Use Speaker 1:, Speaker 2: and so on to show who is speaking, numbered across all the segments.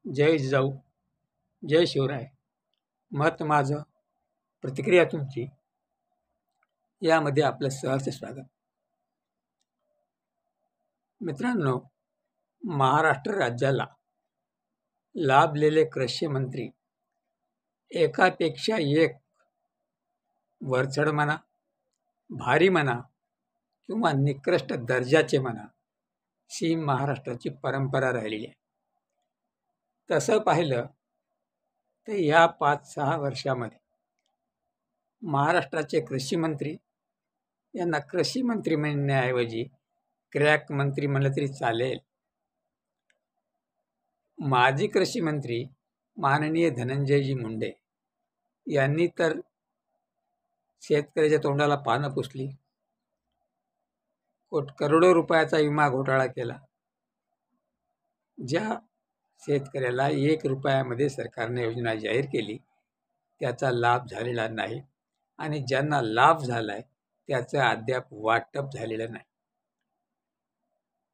Speaker 1: जय जिजाऊ, जय शिवराय. मत माझं, प्रतिक्रिया तुमची, यामध्ये आपलं सहर्ष स्वागत. मित्रांनो, महाराष्ट्र राज्याला लाभलेले कृषी मंत्री एकापेक्षा एक वरचढ म्हणा, भारी म्हणा किंवा निकृष्ट दर्जाचे म्हणा, ही महाराष्ट्राची परंपरा राहिलेली आहे. तसं पाहिलं तर या 5-6 वर्षामध्ये महाराष्ट्राचे कृषी मंत्री यांना कृषी मंत्री म्हणण्याऐवजी क्रॅक मंत्री म्हणलं तरी चालेल. माजी कृषी मंत्री माननीय धनंजयजी मुंडे यांनी तर शेतकऱ्याच्या तोंडाला पानं पुसली, करोडो रुपयाचा विमा घोटाळा केला. ज्या शेतकऱ्याला 1 रुपयामध्ये सरकारने योजना जाहीर केली त्याचा लाभ झालेला नाही आणि ज्यांना लाभ झालाय त्याचं अद्याप वाटप झालेलं नाही.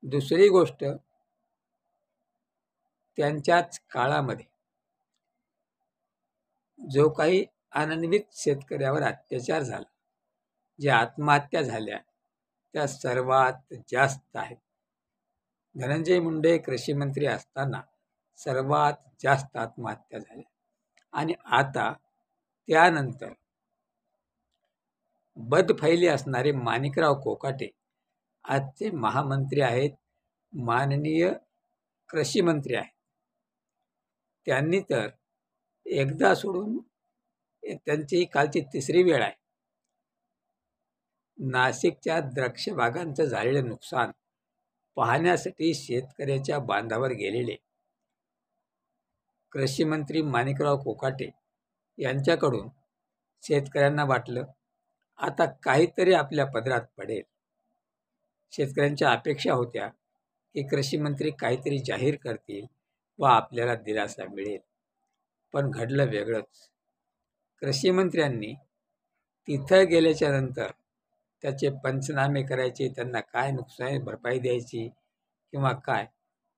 Speaker 1: दुसरी गोष्ट, त्यांच्याच काळामध्ये जो काही अनन्वित शेतकऱ्यावर अत्याचार झाला, ज्या आत्महत्या झाल्या त्या सर्वात जास्त आहेत. धनंजय मुंडे कृषी मंत्री असताना सर्वात जास्त आत्महत्या झाल्या आणि आता त्यानंतर बदफैली असणारे माणिकराव कोकाटे आजचे महामंत्री आहेत, माननीय कृषी मंत्री आहेत. त्यांनी तर एकदा सोडून त्यांची ही कालची 3री वेळ आहे. नाशिकच्या द्राक्ष बागांचं झालेलं नुकसान पाहण्यासाठी शेतकऱ्याच्या बांधावर गेलेले कृषी मंत्री माणिकराव कोकाटे यांच्याकडून शेतकऱ्यांना वाटलं आता काहीतरी आपल्या पदरात पडेल. शेतकऱ्यांच्या अपेक्षा होत्या की कृषी मंत्री काहीतरी जाहीर करतील व आपल्याला दिलासा मिळेल. पण घडलं वेगळंच. कृषी मंत्र्यांनी तिथं गेल्याच्या नंतर त्याचे पंचनामे करायचे, त्यांना काय नुकसान भरपाई द्यायची किंवा काय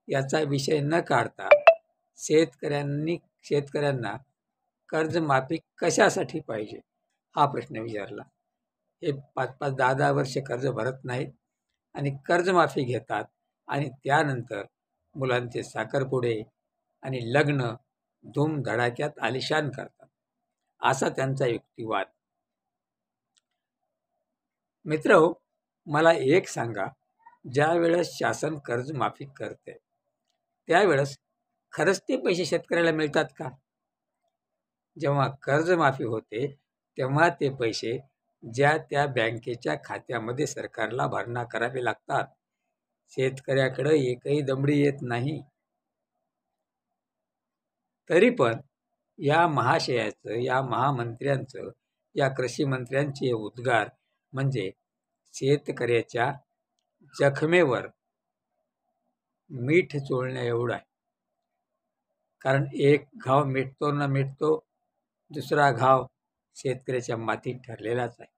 Speaker 1: याचा विषय न काढता शेतकऱ्यांना कर्जमाफी कशासाठी पाहिजे हा प्रश्न विचारला. हे 5-5, 10-10 वर्ष कर्ज भरत नाहीत आणि कर्जमाफी घेतात आणि त्यानंतर मुलांचे साखरपुडे आणि लग्न धूमधडाक्यात आलिशान करतात, असा त्यांचा युक्तिवाद. मित्रहो, मला एक सांगा, ज्या वेळेस शासन कर्जमाफी करते त्यावेळेस खरंच ते पैसे शेतकऱ्याला मिळतात का? जेव्हा कर्जमाफी होते तेव्हा ते पैसे ज्या त्या बँकेच्या खात्यामध्ये सरकारला भरणा करावे लागतात. शेतकऱ्याकडे एकही दमडी येत नाही. तरी पण या महाशयाचं, या महामंत्र्यांचं, या कृषी मंत्र्यांचे उद्गार म्हणजे शेतकऱ्याच्या जखमेवर मीठ चोळण्या एवढा आहे. कारण एक घाव मिटतो न मिटतो, दुसरा घाव शेतकऱ्याच्या मातीत ठरलेलाच आहे.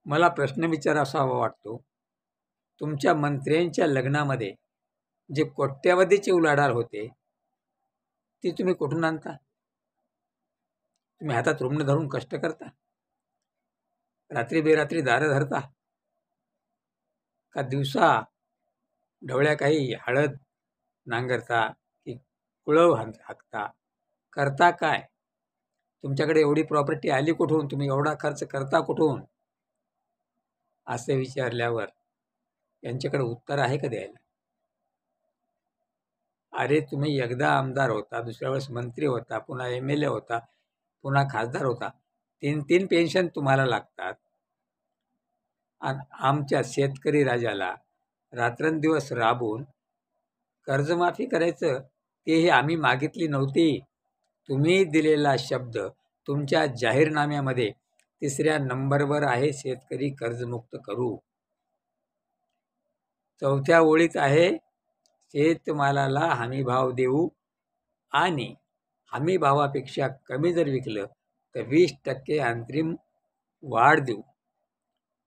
Speaker 1: मला प्रश्न विचारावा वाटतो, तुमच्या मंत्र्यांच्या लग्नामध्ये जे कोट्यावधीचे उलाढाल होते ती तुम्ही कुठून आणता? तुम्ही हातात रुग्ण धरून कष्ट करता? रात्री बेरात्री दारं धरता? का दिवसा ढवळ्या काही हळद नांगरता की कुळव हाकता? करता काय? तुमच्याकडे एवढी प्रॉपर्टी आली कुठून? तुम्ही एवढा खर्च करता कुठून? असे विचारल्यावर यांच्याकडे उत्तर आहे का द्यायला? अरे, तुम्ही एकदा आमदार होता, दुसऱ्या वेळेस मंत्री होता, पुन्हा MLA होता, पुन्हा खासदार होता. 3 पेन्शन तुम्हाला लागतात. आणि आमच्या शेतकरी राजाला रात्रंदिवस राबून कर्जमाफी करायचं, तेही आम्ही मागितली नव्हती. तुम्ही दिलेला शब्द तुमच्या जाहीरनाम्यामध्ये 3ऱ्या नंबरवर आहे, शेतकरी कर्जमुक्त करू. 4थ्या ओळीत आहे, शेतमालाला हमीभाव देऊ आणि हमीभावापेक्षा कमी जर विकलं तर 20% अंतरिम वाढ देऊ.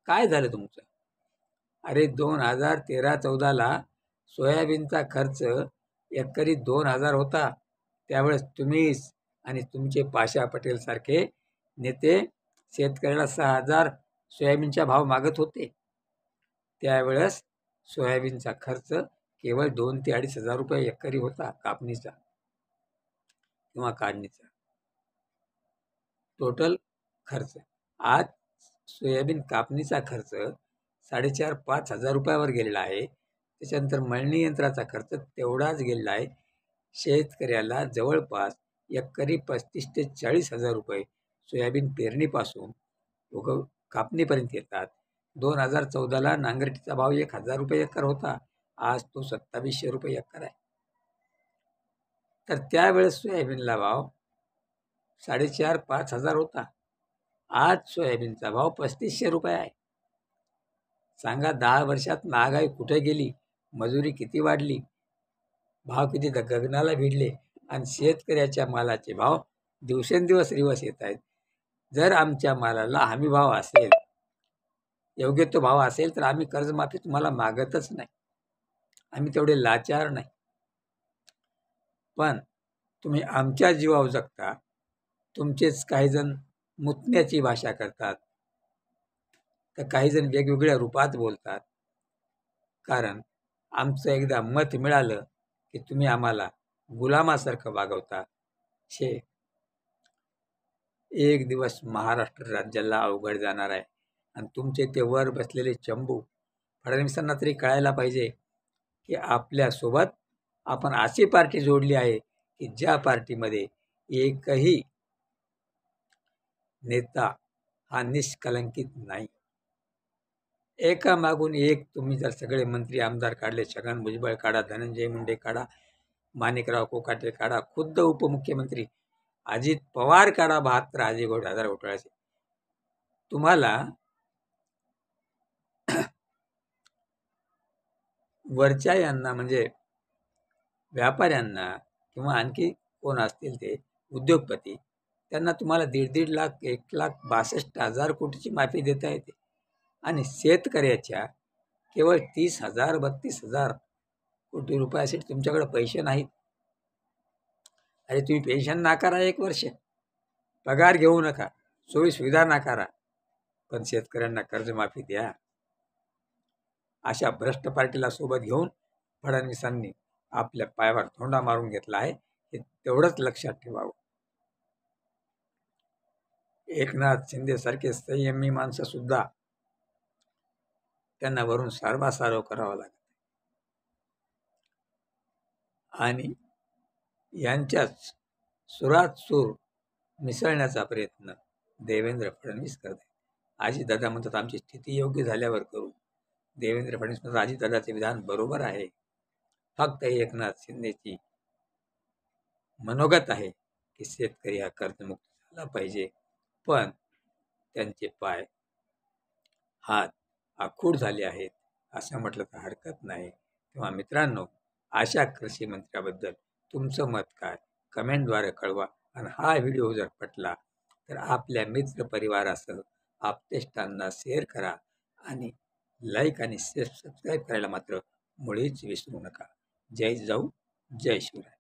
Speaker 1: काय झालं तुमचं? अरे 2013-14ला सोयाबीनचा खर्च एकरी 2,000 होता. त्यावेळेस तुम्हीच आणि तुमचे पाशा पटेल सारखे नेते शेतकऱ्याला 6,000 सोयाबीनचा भाव मागत होते. त्यावेळेस सोयाबीनचा खर्च केवळ 2,000 ते 2,500 रुपये एकरी होता कापणीचा किंवा काढणीचा टोटल खर्च. आज सोयाबीन कापणीचा खर्च 4,500-5,000 रुपयावर गेलेला आहे. त्याच्यानंतर मळणी यंत्राचा खर्च तेवढाच गेलेला आहे. शेतकऱ्याला जवळपास एकरी 35,000 ते 40,000 रुपये सोयाबीन पेरणीपासून कापणीपर्यंत येतात. 2014ला नांगरटीचा भाव 1,000 रुपये एकर होता. आज तो 2,700 रुपये एकर आहे. तर त्यावेळेस सोयाबीनला भाव 4,500-5,000 होता. आज सोयाबीनचा भाव 3,500 रुपये आहे. सांगा 10 वर्षात महागाई कुठे गेली, मजुरी किती वाढली, भाव किती गगनाला भिडले आणि शेतकऱ्याच्या मालाचे भाव दिवसेंदिवस रिवर्स येत आहेत. जर आमच्या मालाला हमी भाव असेल, योग्य तो भाव असेल, तर आम्ही कर्जमाफी तुम्हाला मागतच नाही. आम्ही तेवढे लाचार नाही. पण तुम्ही आमच्या जीवावर जगता. तुमचेच काही जण मुतण्याची भाषा करतात, तर काही जण वेगवेगळ्या रूपात बोलतात. कारण आमचं एकदा मत मिळालं की तुम्ही आम्हाला गुलामासारखं वागवता. एक दिवस महाराष्ट्र राज्याला अवघड जाणार आहे आणि तुमचे ते वर बसलेले चंबू फडणवीसांना तरी कळायला पाहिजे की आपल्यासोबत आपण अशी पार्टी जोडली आहे की ज्या पार्टीमध्ये एकही नेता हा निष्कलंकित नाही. एकामागून एक तुम्ही जर सगळे मंत्री आमदार काढले, छगन भुजबळ काढा, धनंजय मुंडे काढा, माणिकराव कोकाटे काढा, खुद्द उपमुख्यमंत्री अजित पवार काढा 72,000 घोटाळ्याचे, तुम्हाला वरच्या यांना म्हणजे व्यापाऱ्यांना किंवा आणखी कोण असतील ते उद्योगपती, त्यांना तुम्हाला 1.5 लाख 1,62,000 कोटीची माफी देता येते आणि शेतकऱ्याच्या केवळ 30,000-32,000 कोटी रुपयासाठी तुमच्याकडे पैसे नाहीत. अरे तुम्ही पेन्शन नाकारा, 1 वर्ष पगार घेऊ नका, सोयी सुविधा नाकारा, पण शेतकऱ्यांना कर्जमाफी द्या. अशा भ्रष्ट पार्टीला सोबत घेऊन फडणवीसांनी आपल्या पायावर थोंडा मारून घेतला आहे, हे तेवढंच लक्षात ठेवावं. एकनाथ शिंदे सारखे संयमी माणसं सुद्धा त्यांना वरून सारवासारव करावा लागत आणि यांच्याच सुरात सूर मिसळण्याचा प्रयत्न देवेंद्र फडणवीस करत आहेत. अजितदादा म्हणतात आमची स्थिती योग्य झाल्यावर करू. देवेंद्र फडणवीस म्हणतात अजितदादाचे विधान बरोबर आहे. फक्त एकनाथ शिंदेची मनोगत आहे की शेतकरी हा कर्जमुक्त झाला पाहिजे, पण त्यांचे पाय हात आखूड झाले आहेत असं म्हटलं तर हरकत नाही. तेव्हा मित्रांनो, अशा कृषी मंत्र्याबद्दल तुमचं मत काय, कमेंटद्वारे कळवा. आणि हा व्हिडिओ जर पटला तर आपल्या मित्रपरिवारासह आपतेष्टांना शेअर करा आणि लाईक आणि सबस्क्राईब करायला मात्र मुळीच विसरू नका. जय जाऊ, जय शिवराय.